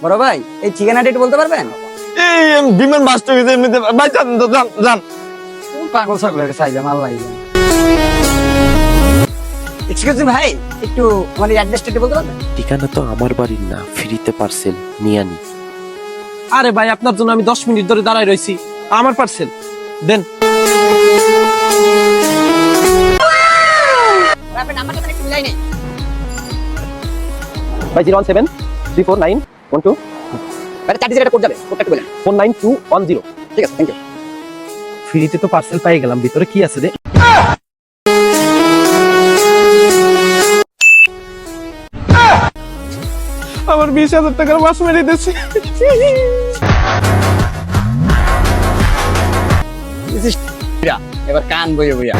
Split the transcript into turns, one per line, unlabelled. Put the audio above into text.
বড় ভাই এই ঠিকানাটা একটু বলতে পারবেন?
এই বিমান বাস্ট হয়ে গেছে এমনিতে ভাই যান তো, যান যান।
পাগল ছাগলের চাইলাম আল্লাহ। এক্সকিউজ মি ভাই, একটু আমার অ্যাড্রেসটা একটু বলতে পারবেন?
ঠিকানা তো আমার বাড়ির না, ফ্রিতে পার্সেল নিয়ে আনি।
আরে ভাই আপনার জন্য আমি 10 মিনিট ধরে দাঁড়ায় রইছি, আমার পার্সেল দেন।
আপনার নাম্বারটা একটু মিলাই নেই।
ভাই 017349112
আরে 30 টাকা কোড যাবে, কোডটা একটু বলেন।
49210।
ঠিক আছে, থ্যাংক ইউ।
ফ্রিতে তো পার্সেল পাই গেলাম, ভিতরে কি আছে রে? আমার 20,000 টাকার মাছ মেরে দিয়েছে।
এবার কান বইয়া বইয়া